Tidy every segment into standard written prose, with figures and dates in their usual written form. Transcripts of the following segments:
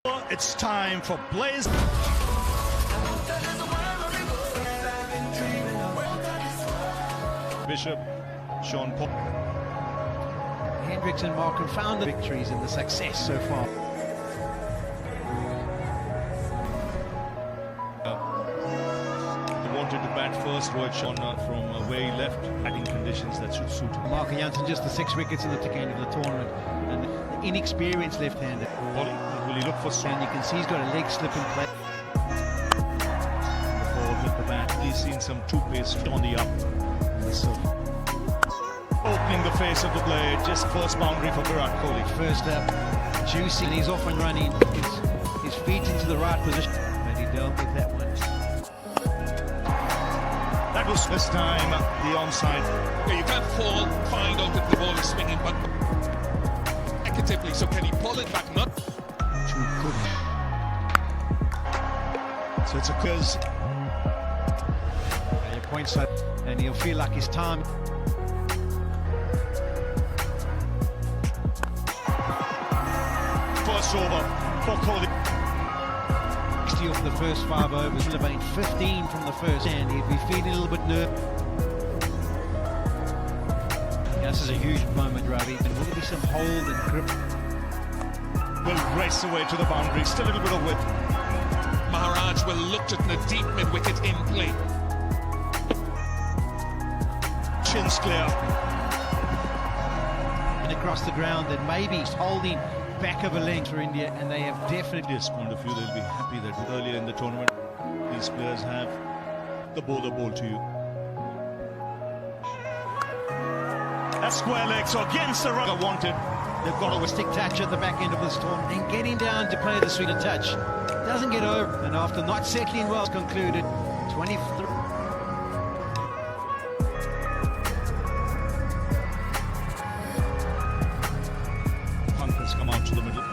It's time for Blaze. Bishop, Sean Paul. Hendricks and Markham found the victories and the success so far. He wanted to bat first, Rohit Sharma from where he left, batting conditions that should suit him. Mark Jansen just the 6 wickets in the tick end of the tournament, and the inexperienced left-hander. Will he look for some? And you can see he's got a leg slip in play. Before with the bat, he's seen some toothpaste on the up. Opening the face of the blade, just first boundary for Virat Kohli. First up, juicy, and he's off and running. His feet into the right position, and he dealt with that one. That was this time the onside. Yeah, you can't find out if the ball is swinging, but negatively. So can he pull it back? Not Too good. So it's a quiz. Your points up, and he'll feel like his time. First over for Kohli. 60 off the first 5 overs, elevating 15 from the first, and he'll be feeling a little bit nervous. This is a huge moment, Ravi, and will there be some hold and grip? Will race away to the boundary, still a little bit of width. Maharaj will look at the deep mid-wicket in play. Chin's clear. And across the ground, and maybe he's holding back of a length for India, and they have definitely. This point of view, they'll be happy that earlier in the tournament, these players have the ball to you. That's square leg, so against the rugger wanted. They've got a stick touch at the back end of the storm, and getting down to play the sweeter touch. Doesn't get over, and after not settling well, it's concluded 23. Pankaj come out to the middle.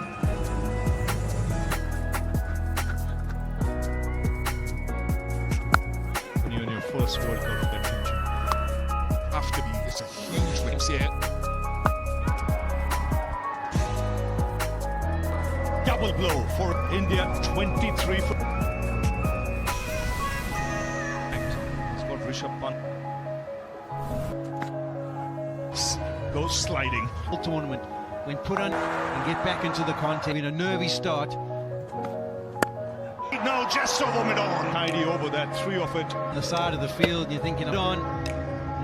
When you're in your first World Cup, that tension. Have to be. It's a huge wins here. Double blow for India, 23 for. He's got Rishabh Pant. Goes sliding. Full tournament, when put on and get back into the contest in a nervy start. No, just over mid-on. Tidy over that, 3 of it. On the side of the field, you're thinking on,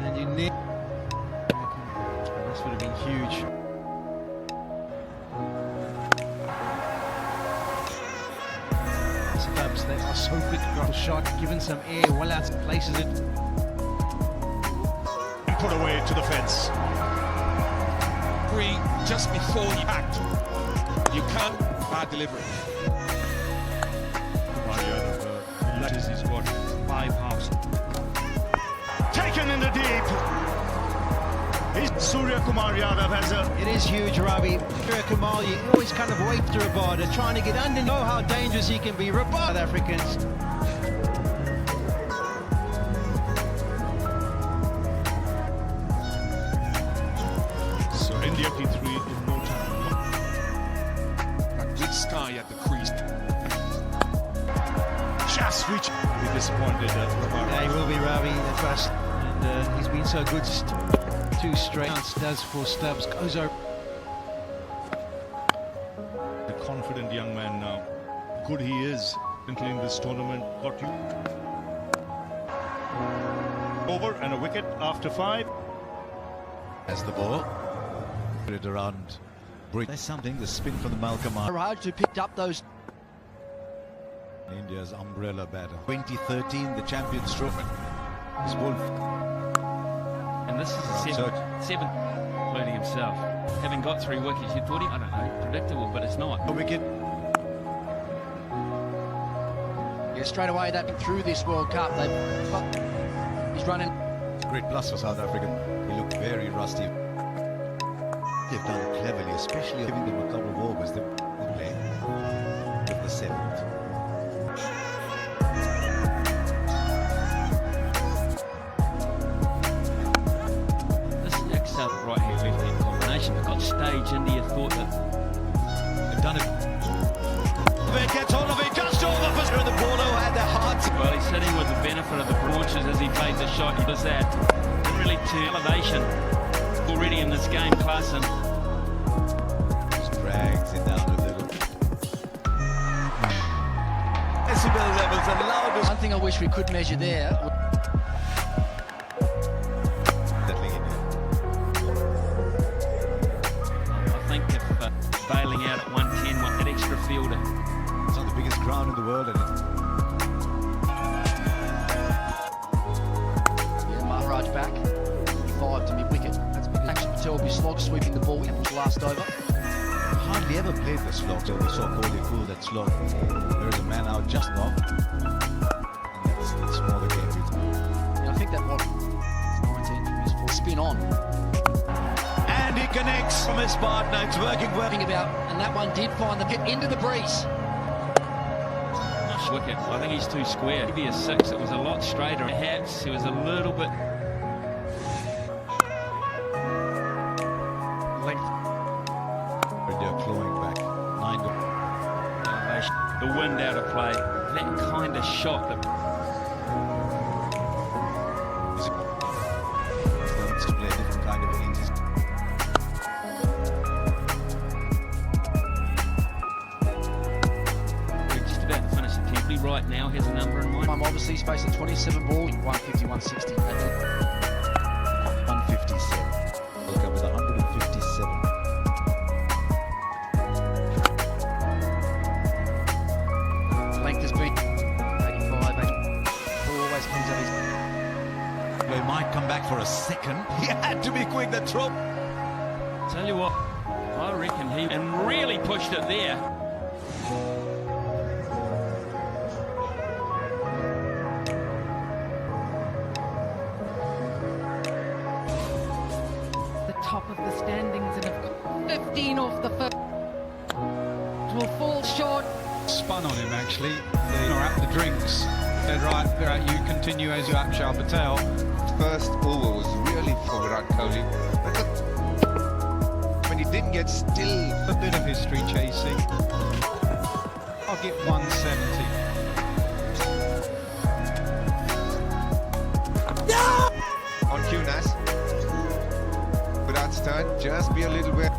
and you need. This would have been huge. Stubbs, they are so quick across the shot, given some air, well out, places it. And put away to the fence. Free just before he act. You can't bad delivery. He's got 5 halves. Taken in the deep. Surya Kumar Yadav has a. It is huge, Ravi. Surya Kumar, you always kind of wait to Rabada, trying to get under, know how dangerous he can be. Rabada Africans. So India T3 in no time. That big sky at the crease. Just reach. Be disappointed at Yeah, he will be, Ravi, the trust. And he's been so good. 2 straight does for Stubbs. Goes over. The confident young man now. Good he is in this tournament. Got you. Over and a wicket after 5. As the ball put it around. There's something, the spin from the Malcolm. Maharaj, who picked up those. India's umbrella batter. 2013, the Champions Trophy. His ball. And this is the seventh, including himself. Having got 3 wickets, you thought I don't know, predictable, but it's not. A wicket. Yeah, straight away they've been through this World Cup. He's running. It's a great plus for South Africa. He looked very rusty. They've done cleverly, especially giving them a couple of overs. They play with the 7th. Right-hand, left-hand combination, but got stage. India thought that They've done it. benefit of the launches as he played the shot. He does that really to elevation already in this game, Clarkson. Just drags it down a little. Decibel levels are loudest. One thing I wish we could measure there. Settling in here. I think if bailing out at 110, want that extra fielder. It's on the biggest ground in the world, and Yeah, Maharaj back. 5 to mid-wicket. That's because Akshay Patel will be slog sweeping the ball last over. hardly ever played the slog, so we saw Kohli pull that slog. There is a man out just now, and that's more the game. And I think that what 19 is for spin on. And he connects from his partner. It's working well. And that one did find the get into the breeze. Wicket. I think he's too square. Maybe a 6. It was a lot straighter. Perhaps he was a little bit length. They're clawing back. 9 the wind out of play. That kind of shot that wants to play a different kind of innings. we're just about to finish the T20 right now. Here's a number in mind. Obviously he's facing 27 ball, 150, 160. 157. World Cup with 157. Length has been 85, 84, always comes out his... They might come back for a second. He had to be quick, the throw. Tell you what, I reckon he and really pushed it there. The top of the standings and have got 15 off the first. Will fall short. Spun on him actually. They are at the drinks. Said right, you continue as you Akshar Patel. First over was really for Virat Kohli. When he didn't get still. A bit of history chasing. I'll get 170. On cue, Nas. Virat's turn. Just be a little bit.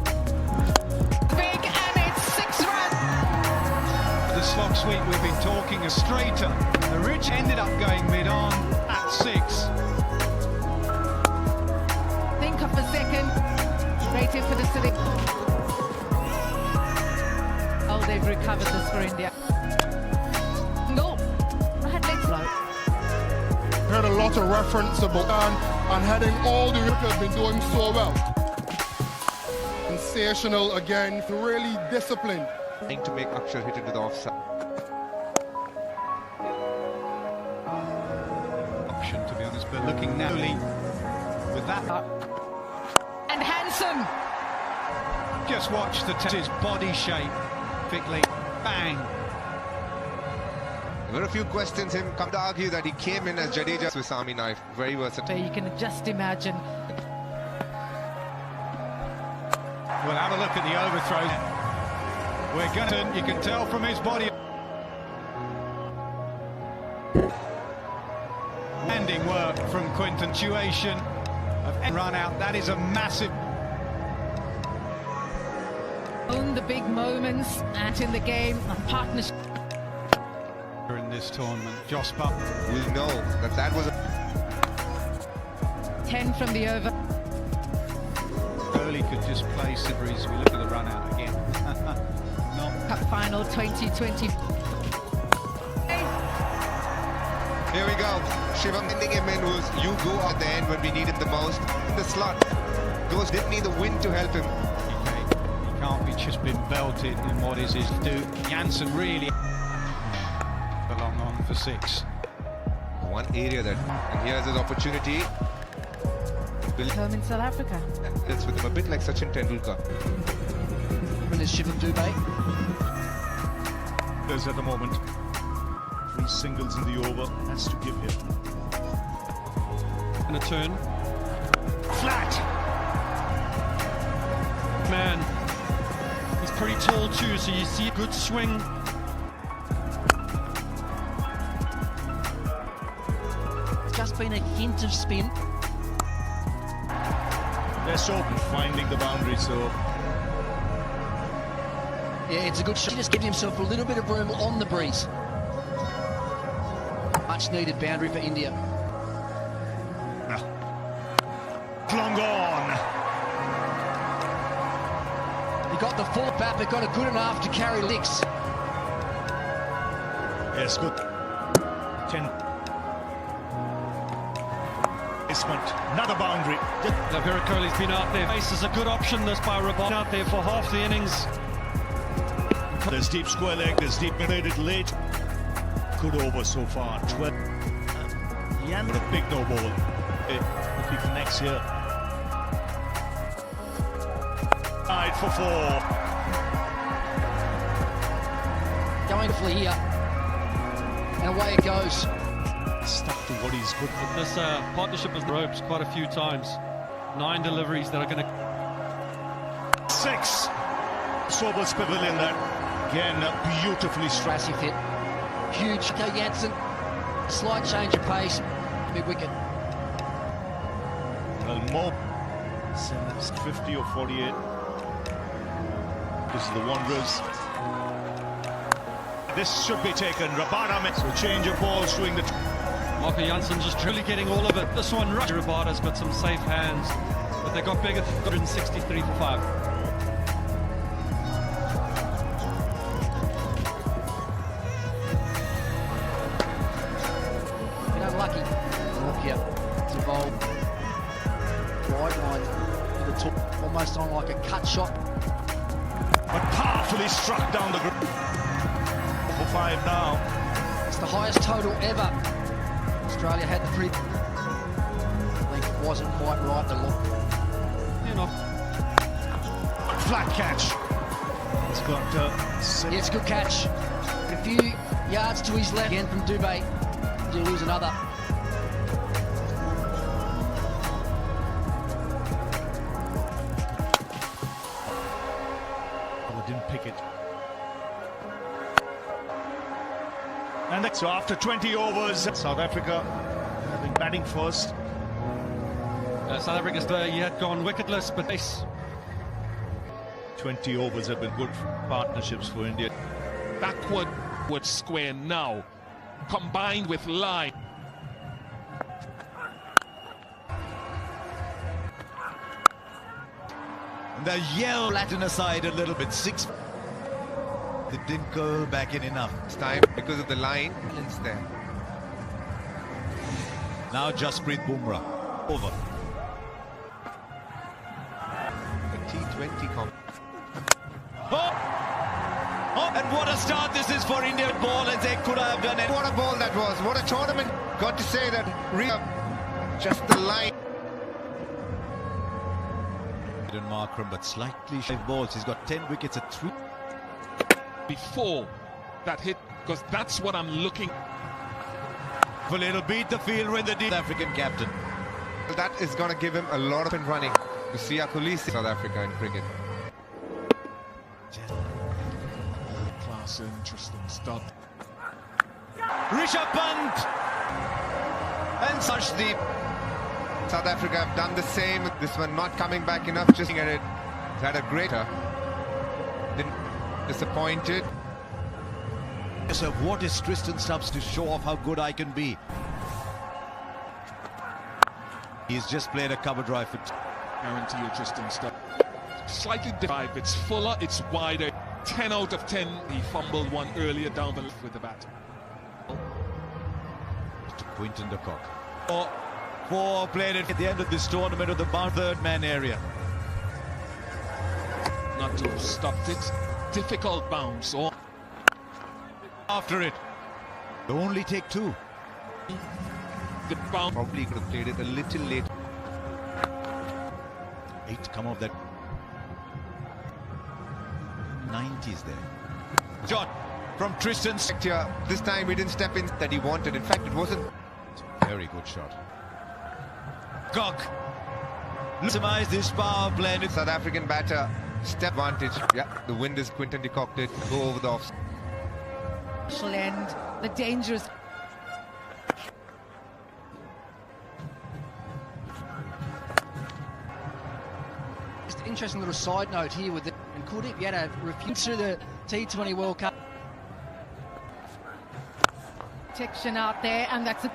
Big and it's 6 runs. The slog sweep we've been talking is straighter. The ridge ended up going mid-on at 6. Think of a second. Waiting for the select. Oh, they've recovered this for India. No. Right, let's go. Heard a lot of reference about and heading all the wickets have been doing so well. Sensational again, really disciplined. Trying to make Akshar hit into the offside. Option to be honest, but looking narrowly with that. And handsome. Just watch his body shape. Quickly, bang. There were a few questions him come to argue that he came in as Jadeja's Swiss Army knife. Very versatile. You can just imagine. We'll have a look at the overthrow. We're going to, you can tell from his body. Landing work from Quinton. Tuition of run out. That is a massive. Own the big moments and in the game. A partnership. In this tournament, Jospa. We'll know that that was a 10 from the over. Early could just play Sibris. We look at the run out again. No. Cup final 2020. Here we go. Shivam ending him in was you go at the end when we need it the most. In the slot. Those didn't need the wind to help him. He can't be just been belted in what is his due. Janssen really belong on for 6. One area that, and here's his opportunity. Home in South Africa. It's with him a bit like Sachin Tendulkar. And it's Shivam Dubey. There's at the moment 3 singles in the over. Has to give here. And a turn. Flat. Man, he's pretty tall too, so you see a good swing. just been a hint of spin. They're so finding the boundary, so Yeah, it's a good shot. He just giving himself a little bit of room on the breeze. Much needed boundary for India. long on. He got the full bat, but got it good enough to carry licks. Yes, good. 10. Another boundary. Virat Kohli's been out there. Pace is a good option. This by Rabon out there for half the innings. There's deep square leg, there's deep made it late. Good over so far. 12. Yan with a big no ball. If he connects here. 9 for 4. Going for here. And away it goes. Stuck to what he's good for. This partnership has ropes quite a few times. 9 deliveries that are going to... 6. Sobel's pavilion there. Again, beautifully struck. Massive hit. Huge. Jansen. Slight change of pace. Big wicket. Well, more. 50 or 48. This is the Wanderers. This should be taken. Rabada, so change of balls doing the... Marco Jansen just truly getting all of it. This one, Rabada's got some safe hands, but they got bigger. 163 for 5. Been unlucky. Look here. It's a bowl. Wide line to the top. Almost on like a cut shot. But powerfully struck down the group. For 5 now. It's the highest total ever. Australia had the free. I think it wasn't quite right to look. You know. Flat catch. It's got... Yeah, it's a good catch. A few yards to his left again from Dubé. You lose another. Oh, didn't pick it. And so after 20 overs, South Africa having batting first. South Africa's yet gone wicketless, but this 20 overs have been good partnerships for India. Backward square now, combined with line. The yell flatten aside a little bit. 6. It didn't go back in enough. This time, because of the line, it's there. Now Jasprit Bumrah. Over. The T20 comp. Oh, and what a start this is for India. Ball as they could have done it. What a ball that was. What a tournament. Got to say that. Just the line. Markram, but slightly shy balls. He's got 10 wickets at 3. Before that hit, because that's what I'm looking. Well, it'll beat the field when the African captain. That is going to give him a lot of running. To see Kulisi South Africa in cricket. Class, interesting stuff. Rishabh Pant and Sarshdeep. South Africa have done the same. This one not coming back enough. Just at it. It's had a greater. Didn't disappointed. So what is Tristan Stubbs to show off how good I can be? He's just played a cover drive for... Guarantee you Tristan Stubbs. Slightly dive. It's fuller, it's wider. 10 out of 10. He fumbled one earlier down the left with the bat. To Quinton de Kock. Oh, 4 played it at the end of this tournament of the third man area. Not to have stopped it. Difficult bounce. Or after it. They only take 2. the bounce. Probably could have played it a little late. 8 come off that 90s there. Shot from Tristan. This time he didn't step in that he wanted. In fact, it wasn't. Very good shot. Cock. Maximize this power play. South African batter. Step advantage. Yeah, the wind is Quinton de Kock did go over the off. End the dangerous. interesting little side note here with it. And could it be had a refuse to the T20 World Cup? Protection out there, and that's a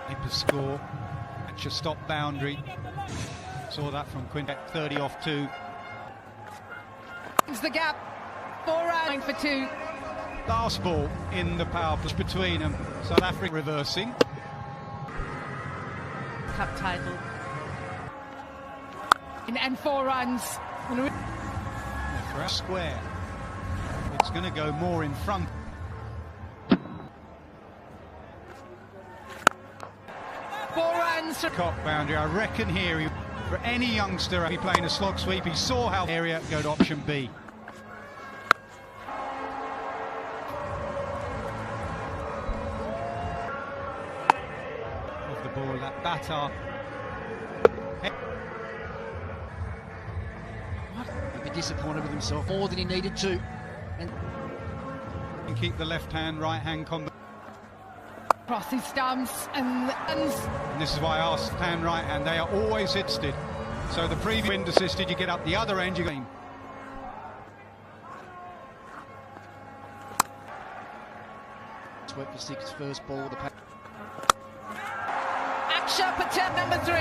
Keep a score. Match a stop boundary. Saw that from Quintet, 30 off 2. the gap. 4 runs for 2. Last ball in the power push between them. South Africa reversing. Cup title. And 4 runs. For a square. It's going to go more in front. Cop boundary. I reckon here, for any youngster be playing a slog sweep, he saw how area go to option B. Of the ball, that batter. He'd be disappointed with himself more than he needed to. And keep the left hand, right hand combination. Cross his stumps and this is why I asked hand, right hand, they are always hitsted. So the previous wind assisted, you get up the other end, you go. Swept for 6, first ball. The Aksha Patel, number 3.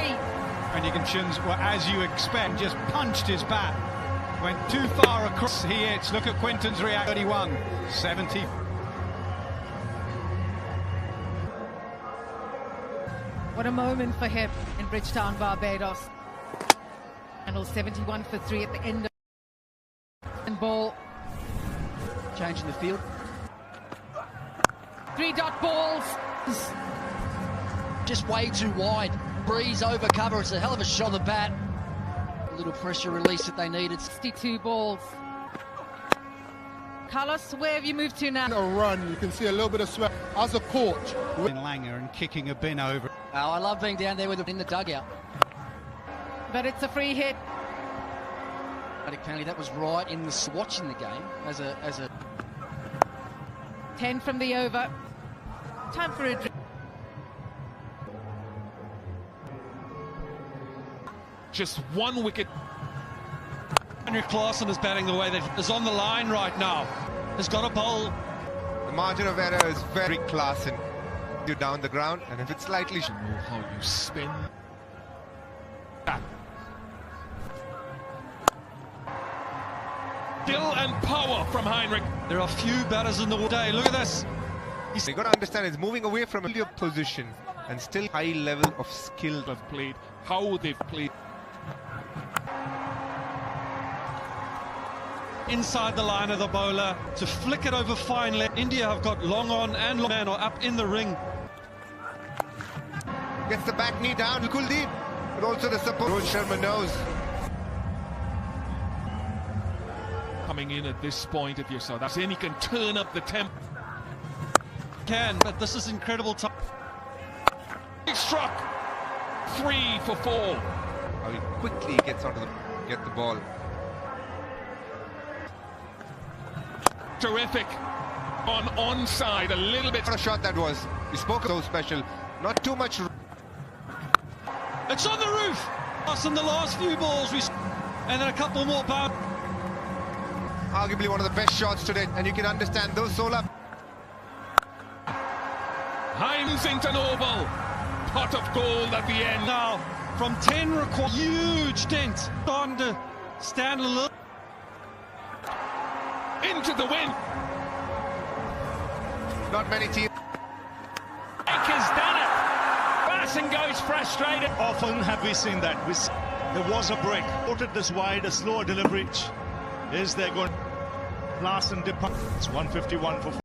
And you can chins, well, as you expect, just punched his bat. Went too far across, he hits. Look at Quinton's reaction. 31, 70. What a moment for him in Bridgetown, Barbados. Handle 71 for 3 at the end of and ball. Changing the field. 3-dot balls. Just way too wide. Breeze over cover. It's a hell of a shot of the bat. A little pressure release that they needed. 62 balls. Carlos, where have you moved to now? A run, you can see a little bit of sweat. As a coach, In Langer and kicking a bin over. Oh, I love being down there with in the dugout. But it's a free hit. Penalty, that was right in the watching the game as a 10 from the over. Time for a drink. Just 1 wicket. Henry Claassen is batting the way that is on the line right now. Has got a bowl. The margin of error is very Claassen. You down the ground, and if it's slightly You know how you spin. Skill and power from Heinrich. There are few batters in the day. Look at this. you got to understand, it's moving away from a position and still high level of skill. Have played, how they've played. Inside the line of the bowler to flick it over fine left. India have got long on and long man or up in the ring. Gets the back knee down, Kuldeep, but also the support. Rohit Sharma knows. Coming in at this point, if you're South African, he can turn up the tempo. But this is incredible time. He struck. 3 for 4. How he quickly gets onto get the ball. Terrific. On onside, a little bit. What a shot that was. We spoke so special. Not too much. It's on the roof. Us in the last few balls, and then a couple more pounds. Arguably one of the best shots today, and you can understand those solar. Hines into an oval. Pot of gold at the end. Now, from 10 required, huge dent. Starting to stand a little. Into the wind. Not many teams. Baker's done it. Claassen goes frustrated. Often have we seen that. There was a break. Put it this wide, a slower delivery. Is there going? Claassen depart. It's 151 for 4.